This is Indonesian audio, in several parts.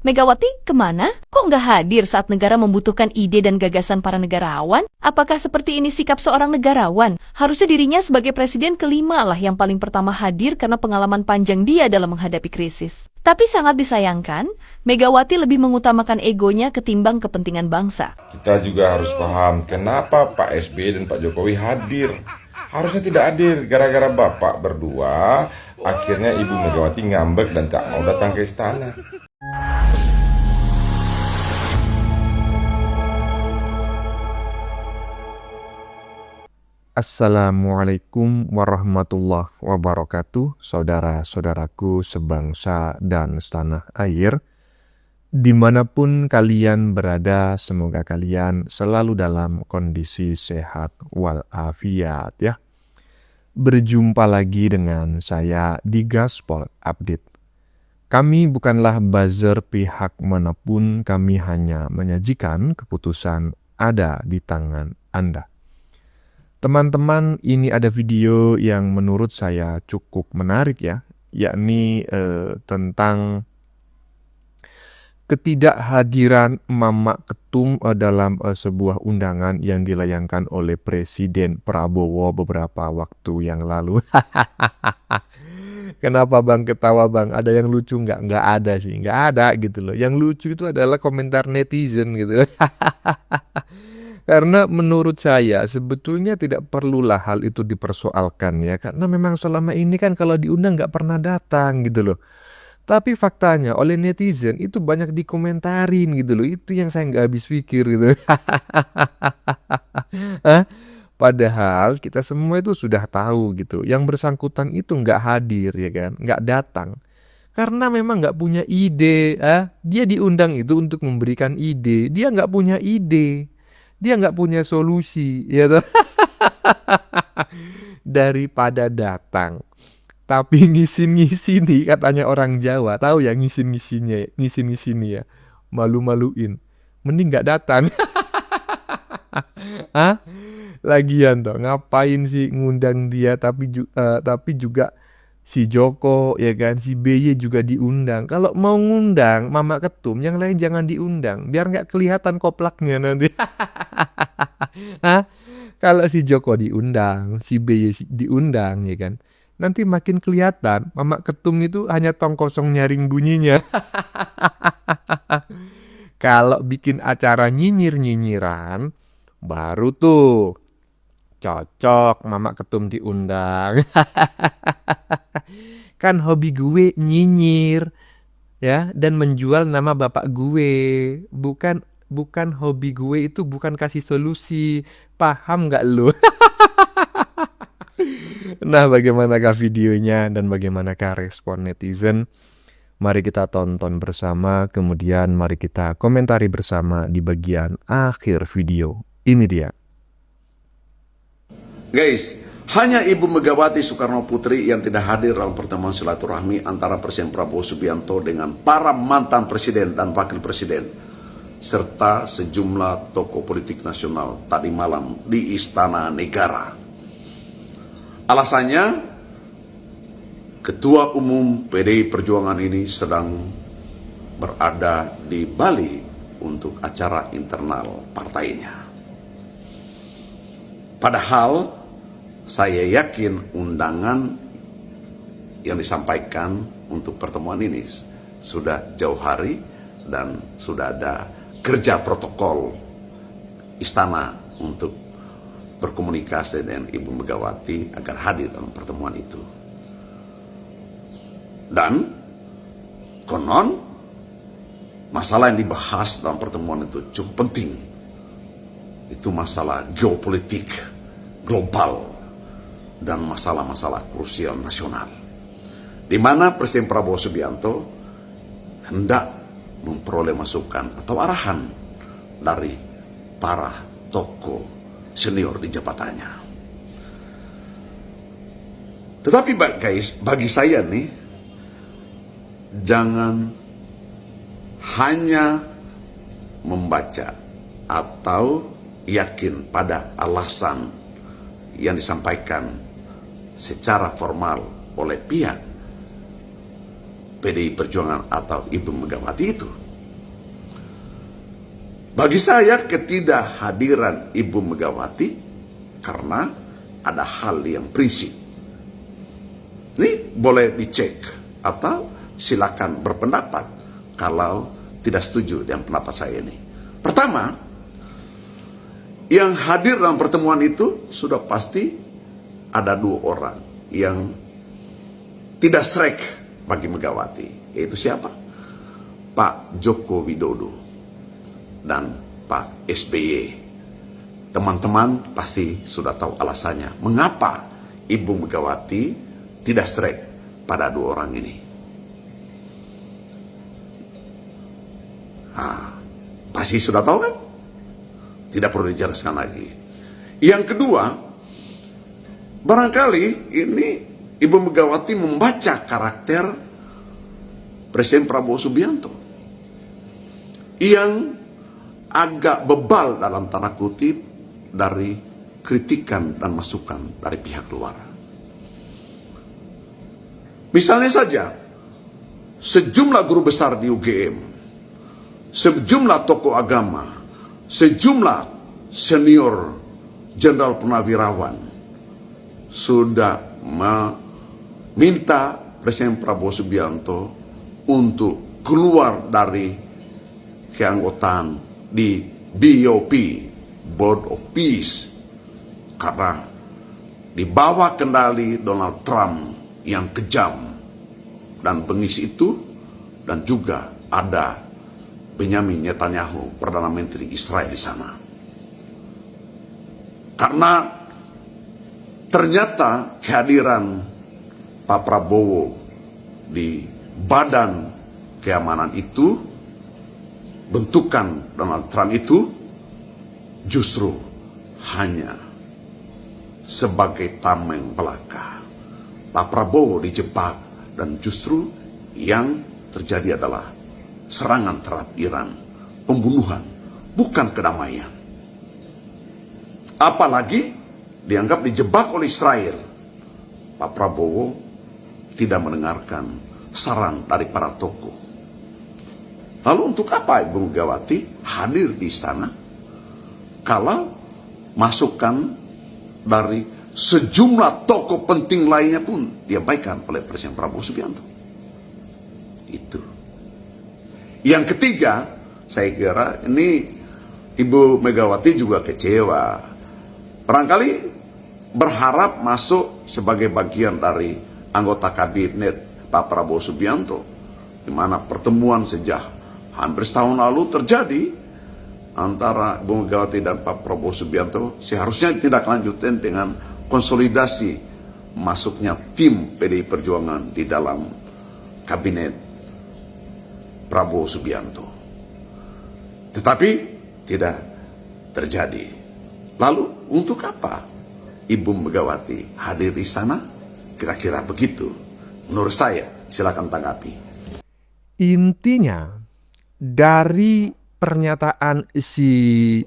Megawati kemana? Kok nggak hadir saat negara membutuhkan ide dan gagasan para negarawan? Apakah seperti ini sikap seorang negarawan? Harusnya dirinya sebagai presiden kelima lah yang paling pertama hadir karena pengalaman panjang dia dalam menghadapi krisis. Tapi sangat disayangkan, Megawati lebih mengutamakan egonya ketimbang kepentingan bangsa. Kita juga harus paham kenapa Pak SBY dan Pak Jokowi hadir. Harusnya tidak hadir gara-gara Bapak berdua. Akhirnya Ibu Megawati ngambek dan tak mau datang ke istana. Assalamualaikum warahmatullahi wabarakatuh, saudara-saudaraku sebangsa dan setanah air. Dimanapun kalian berada, semoga kalian selalu dalam kondisi sehat walafiat ya. Berjumpa lagi dengan saya di Gaspol Update. Kami bukanlah buzzer pihak manapun, kami hanya menyajikan keputusan ada di tangan Anda. Teman-teman, ini ada video yang menurut saya cukup menarik ya, yakni tentang ketidakhadiran Mama Ketum dalam sebuah undangan yang dilayangkan oleh Presiden Prabowo beberapa waktu yang lalu. Kenapa Bang ketawa Bang? Ada yang lucu nggak? Nggak ada sih, nggak ada gitu loh. Yang lucu itu adalah komentar netizen gitu. Karena menurut saya sebetulnya tidak perlulah hal itu dipersoalkan ya. Karena memang selama ini kan kalau diundang nggak pernah datang gitu loh. Tapi faktanya oleh netizen itu banyak dikomentarin gitu loh. Itu yang saya nggak habis pikir gitu. Hah? Padahal kita semua itu sudah tahu gitu. Yang bersangkutan itu nggak hadir ya kan. Nggak datang. Karena memang nggak punya ide. Dia diundang itu untuk memberikan ide. Dia nggak punya ide. Dia nggak punya solusi, ya toh? Daripada datang. Tapi ngisin-ngisini katanya orang Jawa. Tahu ya ngisin-ngisini ya. Malu-maluin. Mending nggak datang. Hah? Lagian toh, ngapain sih ngundang dia tapi juga si Joko ya kan, si BY juga diundang. Kalau mau ngundang Mama Ketum, yang lain jangan diundang, biar nggak kelihatan koplaknya nanti. Hah? Kalau si Joko diundang, si BY diundang ya kan, nanti makin kelihatan Mama Ketum itu hanya tong kosong nyaring bunyinya. Kalau bikin acara nyinyir-nyinyiran, baru tuh cocok Mama Ketum diundang. Kan hobi gue nyinyir ya, dan menjual nama bapak gue. Bukan hobi gue itu bukan kasih solusi. Paham nggak lu? Nah, bagaimanakah videonya dan bagaimanakah respon netizen? Mari kita tonton bersama, kemudian mari kita komentari bersama di bagian akhir video. Ini dia. Guys, hanya Ibu Megawati Soekarno Putri yang tidak hadir dalam pertemuan silaturahmi antara Presiden Prabowo Subianto dengan para mantan presiden dan wakil presiden, serta sejumlah tokoh politik nasional tadi malam di Istana Negara. Alasannya, Ketua Umum PDI Perjuangan ini sedang berada di Bali untuk acara internal partainya. Padahal saya yakin undangan yang disampaikan untuk pertemuan ini sudah jauh hari dan sudah ada kerja protokol istana untuk berkomunikasi dengan Ibu Megawati agar hadir dalam pertemuan itu. Dan konon masalah yang dibahas dalam pertemuan itu cukup penting. Itu masalah geopolitik global dan masalah-masalah krusial nasional, di mana Presiden Prabowo Subianto hendak memperoleh masukan atau arahan dari para tokoh senior di jabatannya. Tetapi guys, bagi saya nih, jangan hanya membaca atau yakin pada alasan yang disampaikan secara formal oleh pihak PDI Perjuangan atau Ibu Megawati itu. Bagi saya ketidakhadiran Ibu Megawati karena ada hal yang prinsip. Ini boleh dicek atau silakan berpendapat kalau tidak setuju dengan pendapat saya ini. Pertama, yang hadir dalam pertemuan itu sudah pasti ada 2 orang yang tidak srek bagi Megawati, yaitu siapa? Pak Joko Widodo dan Pak SBY. Teman-teman pasti sudah tahu alasannya mengapa Ibu Megawati tidak srek pada 2 orang ini. Pasti sudah tahu kan? Tidak perlu dijelaskan lagi. Yang kedua, barangkali ini Ibu Megawati membaca karakter Presiden Prabowo Subianto yang agak bebal dalam tanda kutip dari kritikan dan masukan dari pihak luar. Misalnya saja, sejumlah guru besar di UGM, sejumlah tokoh agama, sejumlah senior jenderal purnawirawan sudah meminta Presiden Prabowo Subianto untuk keluar dari keanggotaan di BOP, Board of Peace, karena di bawah kendali Donald Trump yang kejam dan bengis itu, dan juga ada Benyamin Netanyahu, Perdana Menteri Israel di sana. Karena ternyata kehadiran Pak Prabowo di badan keamanan itu, bentukan Donald Trump itu justru hanya sebagai tameng belaka. Pak Prabowo dijebak dan justru yang terjadi adalah serangan terhadap Iran, pembunuhan, bukan kedamaian. Apalagi dianggap dijebak oleh Israel. Pak Prabowo tidak mendengarkan saran dari para tokoh. Lalu untuk apa Ibu Megawati hadir di istana kalau masukan dari sejumlah tokoh penting lainnya pun diabaikan oleh Presiden Prabowo Subianto? Itu. Yang ketiga, saya kira ini Ibu Megawati juga kecewa. Barangkali berharap masuk sebagai bagian dari anggota kabinet Pak Prabowo Subianto, di mana pertemuan sejak hampir setahun lalu terjadi antara Ibu Megawati dan Pak Prabowo Subianto seharusnya tidak lanjutin dengan konsolidasi masuknya tim PDI Perjuangan di dalam kabinet Prabowo Subianto. Tetapi tidak terjadi. Lalu untuk apa Ibu Megawati hadir di sana? Kira-kira begitu. Menurut saya, silakan tanggapi. Intinya dari pernyataan si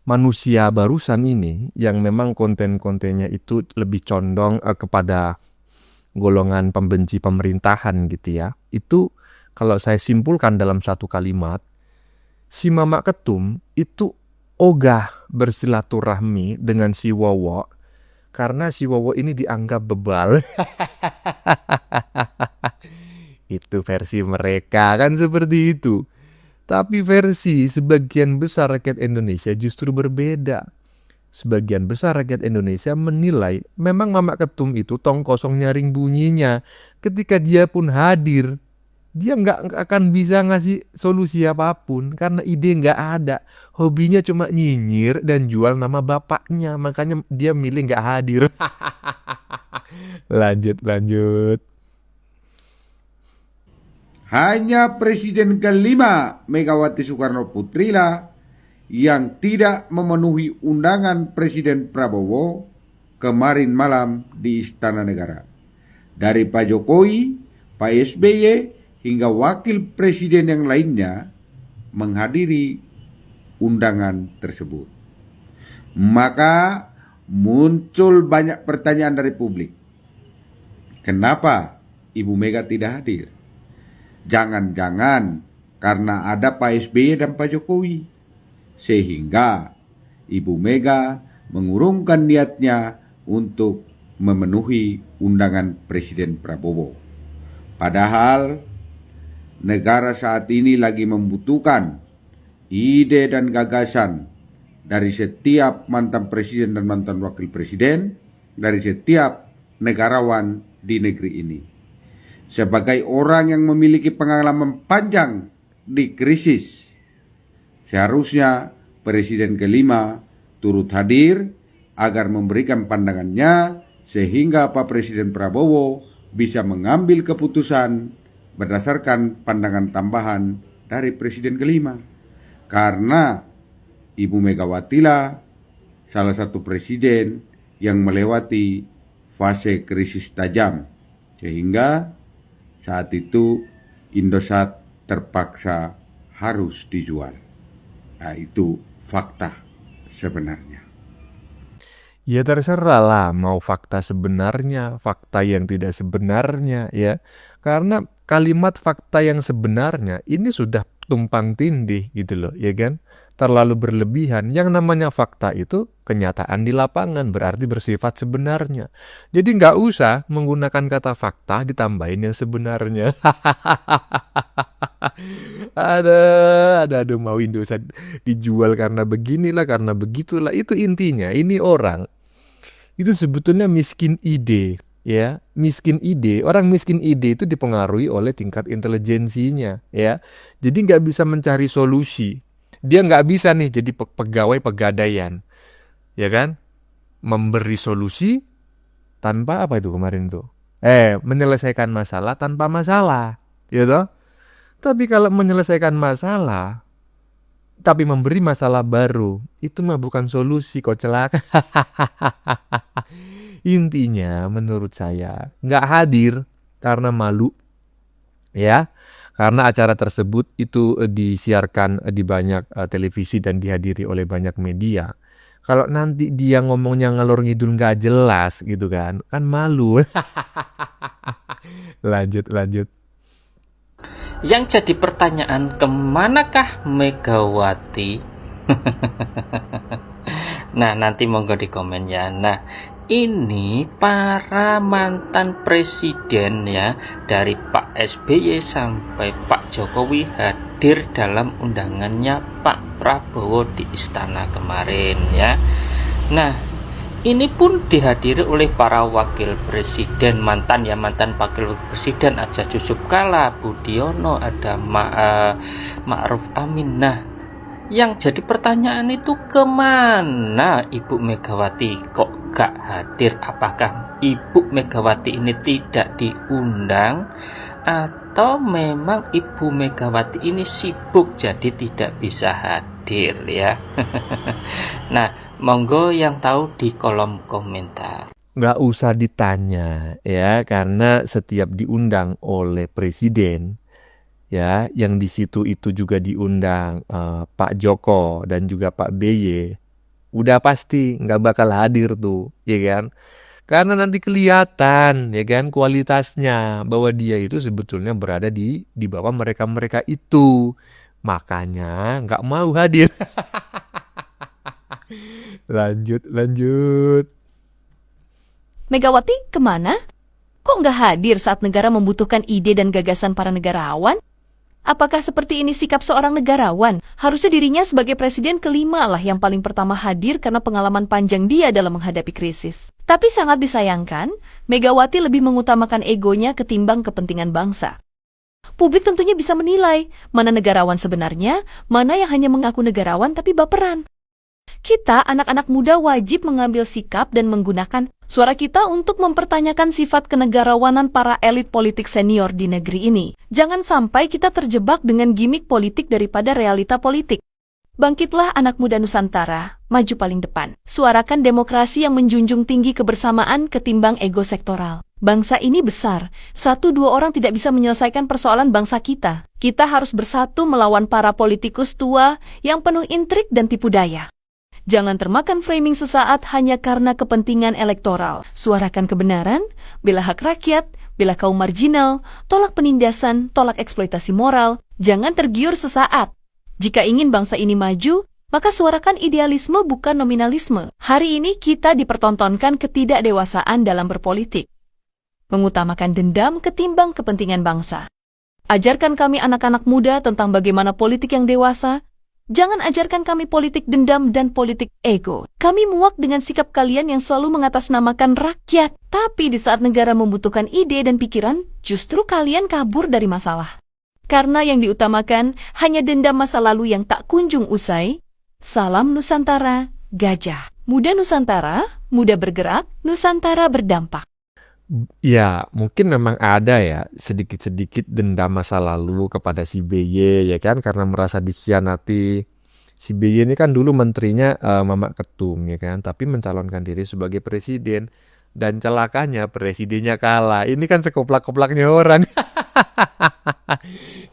manusia barusan ini yang memang konten-kontennya itu lebih condong kepada golongan pembenci pemerintahan gitu ya. Itu kalau saya simpulkan dalam satu kalimat, si Mama Ketum itu ogah bersilaturahmi dengan si Wowo karena si Wowo ini dianggap bebal. Itu versi mereka kan seperti itu. Tapi versi sebagian besar rakyat Indonesia justru berbeda. Sebagian besar rakyat Indonesia menilai memang Mama Ketum itu tong kosong nyaring bunyinya. Ketika dia pun hadir, dia nggak akan bisa ngasih solusi apapun karena ide nggak ada. Hobinya cuma nyinyir dan jual nama bapaknya. Makanya dia milih nggak hadir. Lanjut. Hanya Presiden kelima Megawati Soekarno Putri lah yang tidak memenuhi undangan Presiden Prabowo kemarin malam di Istana Negara. Dari Pak Jokowi, Pak SBY, hingga wakil presiden yang lainnya menghadiri undangan tersebut. Maka muncul banyak pertanyaan dari publik. Kenapa Ibu Mega tidak hadir? Jangan-jangan karena ada Pak SBY dan Pak Jokowi. sehingga Ibu Mega mengurungkan niatnya untuk memenuhi undangan Presiden Prabowo. Padahal negara saat ini lagi membutuhkan ide dan gagasan dari setiap mantan presiden dan mantan wakil presiden, dari setiap negarawan di negeri ini. Sebagai orang yang memiliki pengalaman panjang di krisis, seharusnya Presiden kelima turut hadir agar memberikan pandangannya sehingga Pak Presiden Prabowo bisa mengambil keputusan berdasarkan pandangan tambahan dari Presiden kelima. Karena Ibu Megawati lah salah satu presiden yang melewati fase krisis tajam, sehingga saat itu Indosat terpaksa harus dijual. Nah, itu fakta sebenarnya. Ya terserah lah mau fakta sebenarnya, fakta yang tidak sebenarnya ya. Karena kalimat fakta yang sebenarnya ini sudah tumpang tindih gitu loh, ya kan? Terlalu berlebihan. Yang namanya fakta itu kenyataan di lapangan, berarti bersifat sebenarnya. Jadi nggak usah menggunakan kata fakta ditambahin yang sebenarnya. Aduh, mau Indosat dijual karena beginilah, karena begitulah. Itu intinya, ini orang itu sebetulnya miskin ide, ya. Miskin ide, orang miskin ide itu dipengaruhi oleh tingkat intelijensinya, ya. Jadi nggak bisa mencari solusi. Dia nggak bisa nih jadi pegawai pegadaian, ya kan? Memberi solusi tanpa apa itu kemarin tuh? Menyelesaikan masalah tanpa masalah, ya toh? Tapi kalau menyelesaikan masalah, tapi memberi masalah baru, itu mah bukan solusi, kok celaka. Intinya menurut saya nggak hadir karena malu, ya. Karena acara tersebut itu disiarkan di banyak televisi dan dihadiri oleh banyak media. Kalau nanti dia ngomongnya ngalor ngidul nggak jelas gitu kan malu. Lanjut. Yang jadi pertanyaan, kemanakah Megawati? Nah, nanti monggo di komen ya. Nah, ini para mantan presiden ya, dari Pak SBY sampai Pak Jokowi hadir dalam undangannya Pak Prabowo di istana kemarin ya. Nah, ini pun dihadiri oleh para wakil presiden, mantan wakil presiden, ada Yusuf Kala, Budiono, ada Ma'ruf Amin. Nah, yang jadi pertanyaan itu kemana Ibu Megawati kok gak hadir? Apakah Ibu Megawati ini tidak diundang, atau memang Ibu Megawati ini sibuk jadi tidak bisa hadir ya? Nah, monggo yang tahu di kolom komentar. Nggak usah ditanya ya, karena setiap diundang oleh presiden ya, yang di situ itu juga diundang Pak Joko dan juga Pak BY, udah pasti nggak bakal hadir tuh, ya kan? Karena nanti kelihatan ya kan kualitasnya bahwa dia itu sebetulnya berada di bawah mereka itu, makanya nggak mau hadir. Lanjut. Megawati kemana? Kok nggak hadir saat negara membutuhkan ide dan gagasan para negarawan? Apakah seperti ini sikap seorang negarawan? Harusnya dirinya sebagai presiden kelima lah yang paling pertama hadir karena pengalaman panjang dia dalam menghadapi krisis. Tapi sangat disayangkan, Megawati lebih mengutamakan egonya ketimbang kepentingan bangsa. Publik tentunya bisa menilai mana negarawan sebenarnya, mana yang hanya mengaku negarawan tapi baperan. Kita, anak-anak muda, wajib mengambil sikap dan menggunakan suara kita untuk mempertanyakan sifat kenegarawanan para elit politik senior di negeri ini. Jangan sampai kita terjebak dengan gimik politik daripada realita politik. Bangkitlah anak muda Nusantara, maju paling depan. Suarakan demokrasi yang menjunjung tinggi kebersamaan ketimbang ego sektoral. Bangsa ini besar, 1-2 orang tidak bisa menyelesaikan persoalan bangsa kita. Kita harus bersatu melawan para politikus tua yang penuh intrik dan tipu daya. Jangan termakan framing sesaat hanya karena kepentingan elektoral. Suarakan kebenaran, bela hak rakyat, bela kaum marginal, tolak penindasan, tolak eksploitasi moral. Jangan tergiur sesaat. Jika ingin bangsa ini maju, Maka suarakan idealisme bukan nominalisme. Hari ini kita dipertontonkan ketidakdewasaan dalam berpolitik, mengutamakan dendam ketimbang kepentingan bangsa. Ajarkan kami anak-anak muda tentang bagaimana politik yang dewasa. Jangan ajarkan kami politik dendam dan politik ego. Kami muak dengan sikap kalian yang selalu mengatasnamakan rakyat. Tapi di saat negara membutuhkan ide dan pikiran, justru kalian kabur dari masalah. Karena yang diutamakan hanya dendam masa lalu yang tak kunjung usai. Salam Nusantara, Gajah. Muda Nusantara, muda bergerak, Nusantara berdampak. Ya, mungkin memang ada ya sedikit-sedikit dendam masa lalu kepada si BY ya kan, karena merasa dikhianati. Si BY ini kan dulu menterinya Mamak Ketum ya kan, tapi mencalonkan diri sebagai presiden dan celakanya presidennya kalah. Ini kan sekoplak-koplaknya orang.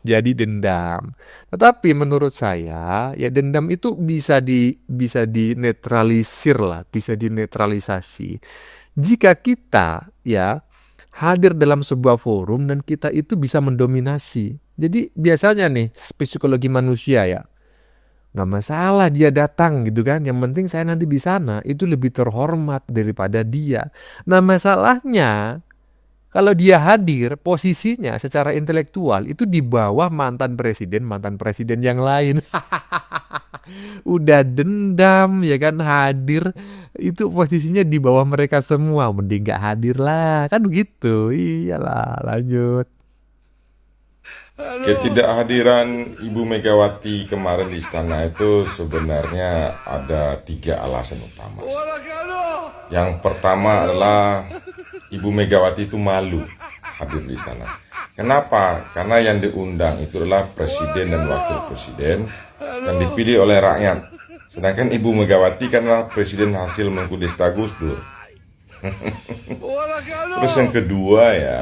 Jadi dendam. Tetapi menurut saya ya dendam itu bisa dinetralisir lah, bisa dinetralisasi. Jika kita ya hadir dalam sebuah forum dan kita itu bisa mendominasi. Jadi biasanya nih psikologi manusia ya, nggak masalah dia datang gitu kan. Yang penting saya nanti di sana itu lebih terhormat daripada dia. Nah masalahnya kalau dia hadir posisinya secara intelektual itu di bawah mantan presiden yang lain. Udah dendam ya kan, hadir itu posisinya di bawah mereka semua, mending gak hadir lah kan begitu. Iyalah, lanjut. Ketidakhadiran Ibu Megawati kemarin di istana itu sebenarnya ada 3 alasan utama. Yang pertama adalah Ibu Megawati itu malu hadir di istana. Kenapa? Karena yang diundang itu adalah presiden dan wakil presiden yang dipilih oleh rakyat. Sedangkan Ibu Megawati kan adalah presiden hasil mengkudeta Gus Dur. Terus yang kedua ya,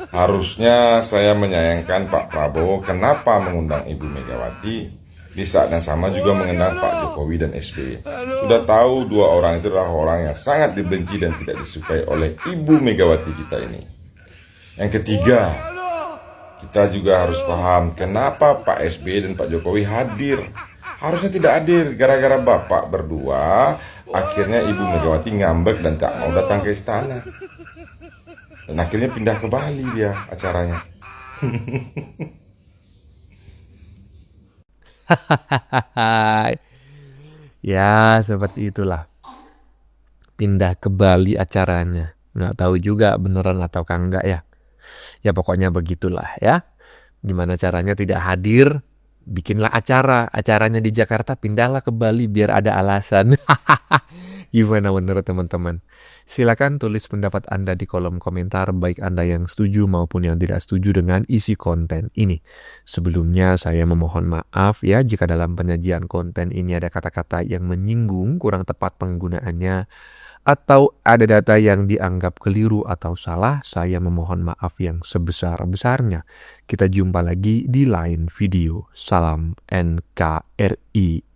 harusnya saya menyayangkan Pak Prabowo kenapa mengundang Ibu Megawati di saat yang sama juga mengundang Pak Jokowi dan SBY. Sudah tahu 2 orang itu adalah orang yang sangat dibenci dan tidak disukai oleh Ibu Megawati kita ini. Yang ketiga, kita juga harus paham kenapa Pak SBY dan Pak Jokowi hadir. Harusnya tidak hadir, gara-gara bapak berdua akhirnya Ibu Megawati ngambek dan tak mau datang ke istana. Dan akhirnya pindah ke Bali dia acaranya. Ya seperti itulah, pindah ke Bali acaranya. Nggak tahu juga beneran atau enggak ya. Ya pokoknya begitulah ya. Gimana caranya tidak hadir, bikinlah acaranya di Jakarta, pindahlah ke Bali biar ada alasan. Gimana menurut teman-teman? Silakan tulis pendapat Anda di kolom komentar, baik Anda yang setuju maupun yang tidak setuju dengan isi konten ini. Sebelumnya saya memohon maaf ya jika dalam penyajian konten ini ada kata-kata yang menyinggung, kurang tepat penggunaannya, atau ada data yang dianggap keliru atau salah. Saya memohon maaf yang sebesar-besarnya. Kita jumpa lagi di lain video. Salam NKRI